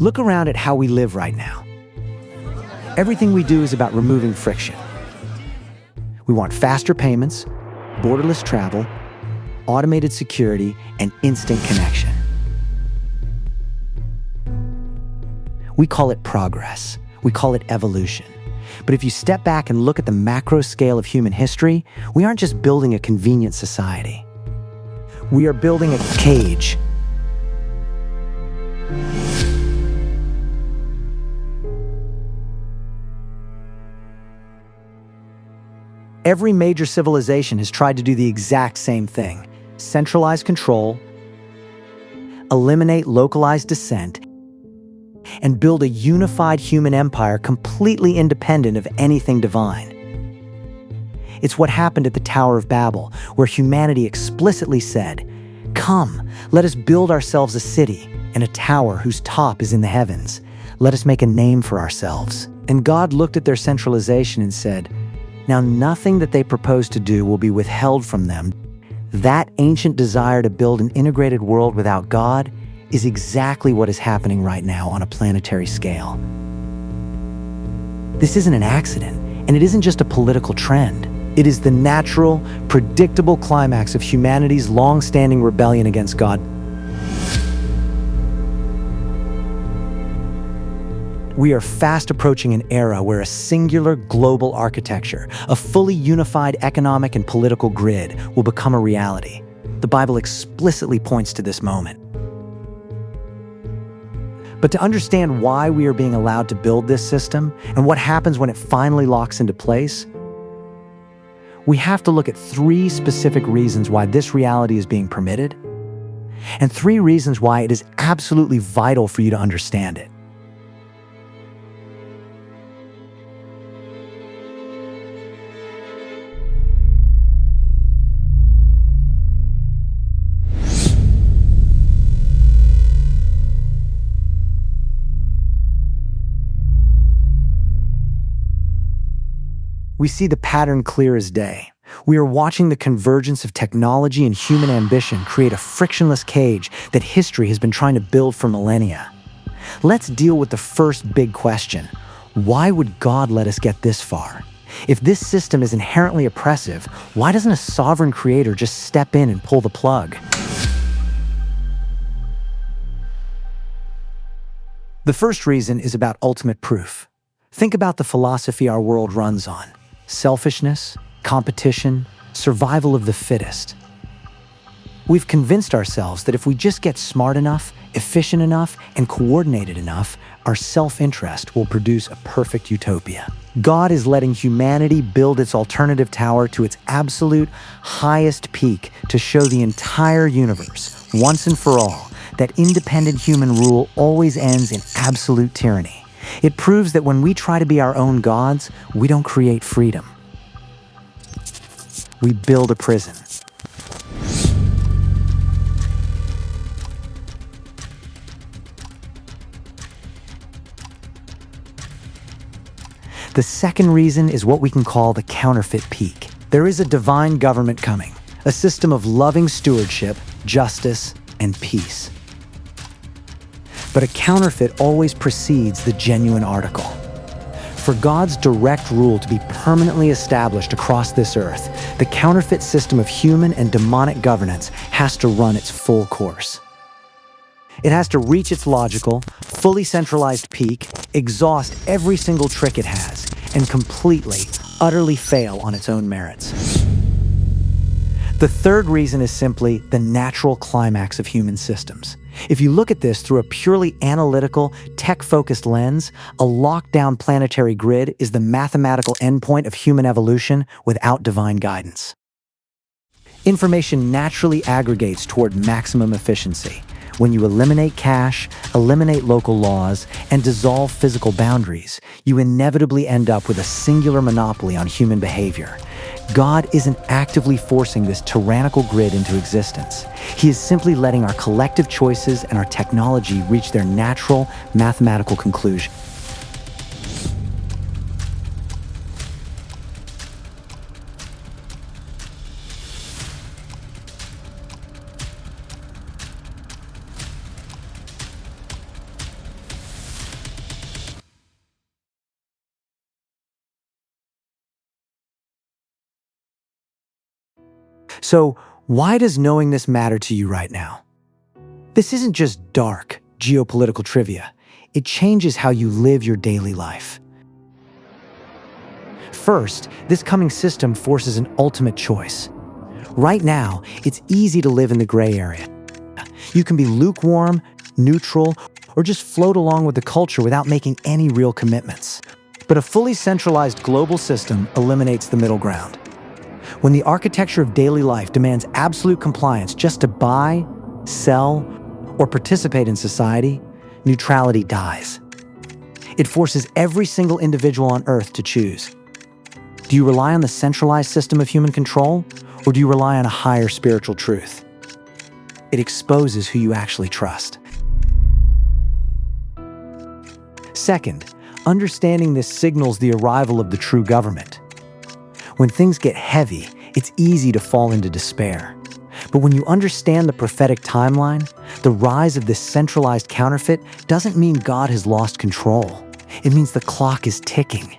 Look around at how we live right now. Everything we do is about removing friction. We want faster payments, borderless travel, automated security, and instant connection. We call it progress. We call it evolution. But if you step back and look at the macro scale of human history, we aren't just building a convenient society. We are building a cage. Every major civilization has tried to do the exact same thing: centralize control, eliminate localized dissent, and build a unified human empire completely independent of anything divine. It's what happened at the Tower of Babel, where humanity explicitly said, "Come, let us build ourselves a city and a tower whose top is in the heavens. Let us make a name for ourselves." And God looked at their centralization and said, "Now nothing that they propose to do will be withheld from them." That ancient desire to build an integrated world without God is exactly what is happening right now on a planetary scale. This isn't an accident, and it isn't just a political trend. It is the natural, predictable climax of humanity's long-standing rebellion against God. We are fast approaching an era where a singular global architecture, a fully unified economic and political grid, will become a reality. The Bible explicitly points to this moment. But to understand why we are being allowed to build this system and what happens when it finally locks into place, we have to look at 3 specific reasons why this reality is being permitted, and 3 reasons why it is absolutely vital for you to understand it. We see the pattern clear as day. We are watching the convergence of technology and human ambition create a frictionless cage that history has been trying to build for millennia. Let's deal with the first big question. Why would God let us get this far? If this system is inherently oppressive, why doesn't a sovereign creator just step in and pull the plug? The first reason is about ultimate proof. Think about the philosophy our world runs on: selfishness, competition, survival of the fittest. We've convinced ourselves that if we just get smart enough, efficient enough, and coordinated enough, our self-interest will produce a perfect utopia. God is letting humanity build its alternative tower to its absolute highest peak to show the entire universe, once and for all, that independent human rule always ends in absolute tyranny. It proves that when we try to be our own gods, we don't create freedom. We build a prison. The second reason is what we can call the counterfeit peak. There is a divine government coming, a system of loving stewardship, justice, and peace. But a counterfeit always precedes the genuine article. For God's direct rule to be permanently established across this earth, the counterfeit system of human and demonic governance has to run its full course. It has to reach its logical, fully centralized peak, exhaust every single trick it has, and completely, utterly fail on its own merits. The third reason is simply the natural climax of human systems. If you look at this through a purely analytical, tech-focused lens, a lockdown planetary grid is the mathematical endpoint of human evolution without divine guidance. Information naturally aggregates toward maximum efficiency. When you eliminate cache, eliminate local laws, and dissolve physical boundaries, you inevitably end up with a singular monopoly on human behavior. God isn't actively forcing this tyrannical grid into existence. He is simply letting our collective choices and our technology reach their natural mathematical conclusion. So, why does knowing this matter to you right now? This isn't just dark geopolitical trivia. It changes how you live your daily life. First, this coming system forces an ultimate choice. Right now, it's easy to live in the gray area. You can be lukewarm, neutral, or just float along with the culture without making any real commitments. But a fully centralized global system eliminates the middle ground. When the architecture of daily life demands absolute compliance just to buy, sell, or participate in society, neutrality dies. It forces every single individual on Earth to choose. Do you rely on the centralized system of human control, or do you rely on a higher spiritual truth? It exposes who you actually trust. Second, understanding this signals the arrival of the true government. When things get heavy, it's easy to fall into despair. But when you understand the prophetic timeline, the rise of this centralized counterfeit doesn't mean God has lost control. It means the clock is ticking.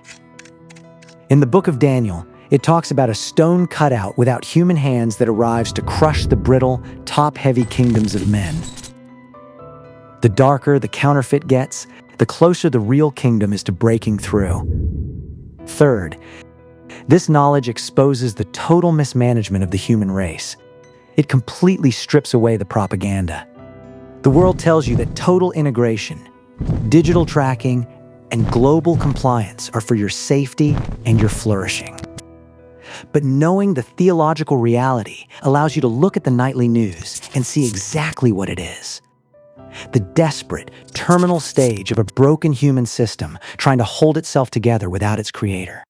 In the book of Daniel, it talks about a stone cutout without human hands that arrives to crush the brittle, top-heavy kingdoms of men. The darker the counterfeit gets, the closer the real kingdom is to breaking through. Third, this knowledge exposes the total mismanagement of the human race. It completely strips away the propaganda. The world tells you that total integration, digital tracking, and global compliance are for your safety and your flourishing. But knowing the theological reality allows you to look at the nightly news and see exactly what it is. The desperate, terminal stage of a broken human system trying to hold itself together without its creator.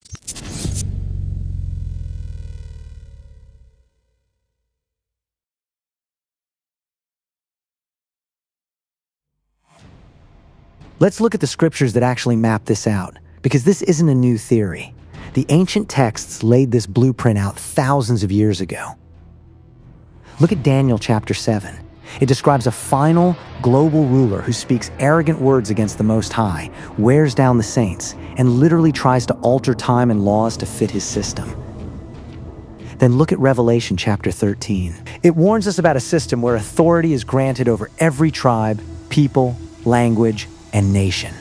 Let's look at the scriptures that actually map this out, because this isn't a new theory. The ancient texts laid this blueprint out thousands of years ago. Look at Daniel chapter 7. It describes a final, global ruler who speaks arrogant words against the Most High, wears down the saints, and literally tries to alter time and laws to fit his system. Then look at Revelation chapter 13. It warns us about a system where authority is granted over every tribe, people, language, and nation.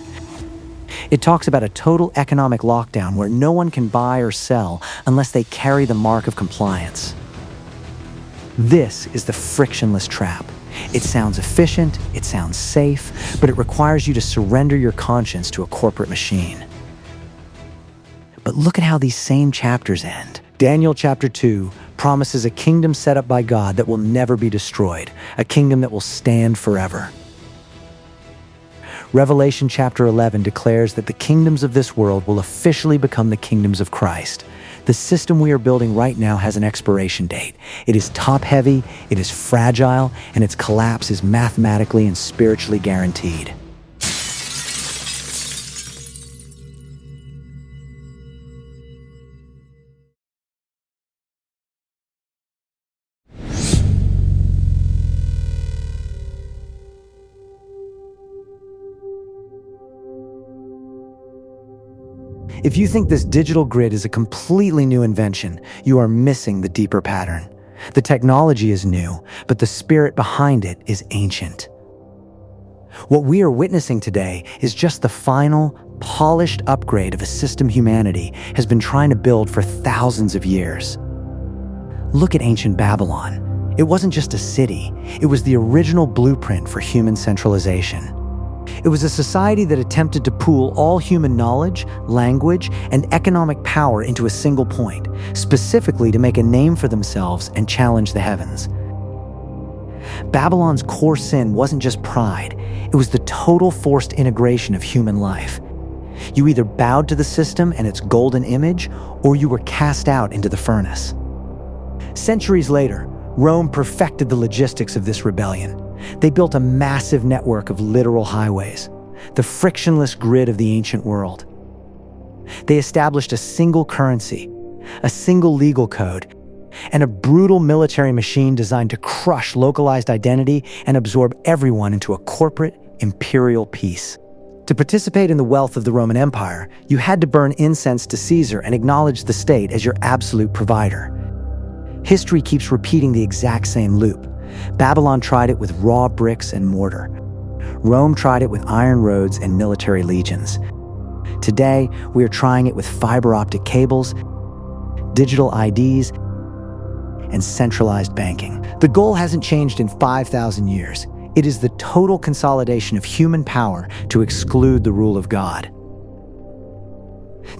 It talks about a total economic lockdown where no one can buy or sell unless they carry the mark of compliance. This is the frictionless trap. It sounds efficient, it sounds safe, but it requires you to surrender your conscience to a corporate machine. But look at how these same chapters end. Daniel chapter 2 promises a kingdom set up by God that will never be destroyed, a kingdom that will stand forever. Revelation chapter 11 declares that the kingdoms of this world will officially become the kingdoms of Christ. The system we are building right now has an expiration date. It is top-heavy, it is fragile, and its collapse is mathematically and spiritually guaranteed. If you think this digital grid is a completely new invention, you are missing the deeper pattern. The technology is new, but the spirit behind it is ancient. What we are witnessing today is just the final, polished upgrade of a system humanity has been trying to build for thousands of years. Look at ancient Babylon. It wasn't just a city, it was the original blueprint for human centralization. It was a society that attempted to pool all human knowledge, language, and economic power into a single point, specifically to make a name for themselves and challenge the heavens. Babylon's core sin wasn't just pride, it was the total forced integration of human life. You either bowed to the system and its golden image, or you were cast out into the furnace. Centuries later, Rome perfected the logistics of this rebellion. They built a massive network of literal highways, the frictionless grid of the ancient world. They established a single currency, a single legal code, and a brutal military machine designed to crush localized identity and absorb everyone into a corporate, imperial peace. To participate in the wealth of the Roman Empire, you had to burn incense to Caesar and acknowledge the state as your absolute provider. History keeps repeating the exact same loop. Babylon tried it with raw bricks and mortar. Rome tried it with iron roads and military legions. Today, we are trying it with fiber optic cables, digital IDs, and centralized banking. The goal hasn't changed in 5,000 years. It is the total consolidation of human power to exclude the rule of God.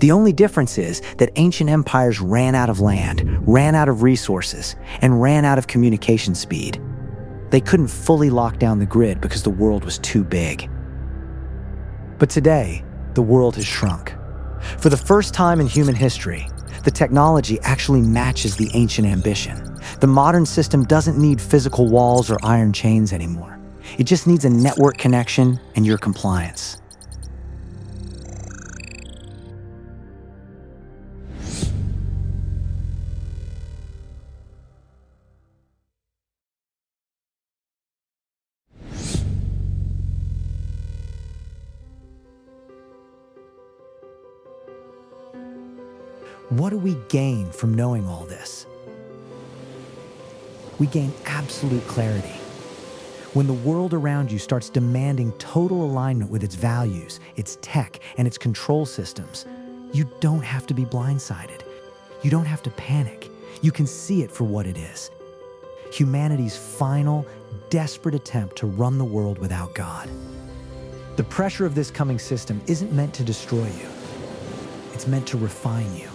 The only difference is that ancient empires ran out of land, ran out of resources, and ran out of communication speed. They couldn't fully lock down the grid because the world was too big. But today, the world has shrunk. For the first time in human history, the technology actually matches the ancient ambition. The modern system doesn't need physical walls or iron chains anymore. It just needs a network connection and your compliance. What do we gain from knowing all this? We gain absolute clarity. When the world around you starts demanding total alignment with its values, its tech, and its control systems, you don't have to be blindsided. You don't have to panic. You can see it for what it is. Humanity's final, desperate attempt to run the world without God. The pressure of this coming system isn't meant to destroy you. It's meant to refine you.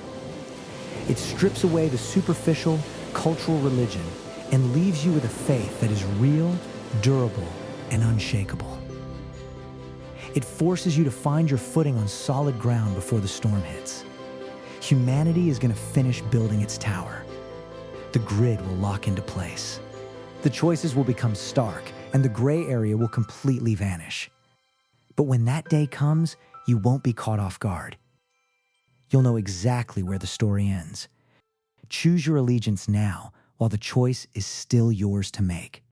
It strips away the superficial, cultural religion and leaves you with a faith that is real, durable, and unshakable. It forces you to find your footing on solid ground before the storm hits. Humanity is going to finish building its tower. The grid will lock into place. The choices will become stark, and the gray area will completely vanish. But when that day comes, you won't be caught off guard. You'll know exactly where the story ends. Choose your allegiance now, while the choice is still yours to make.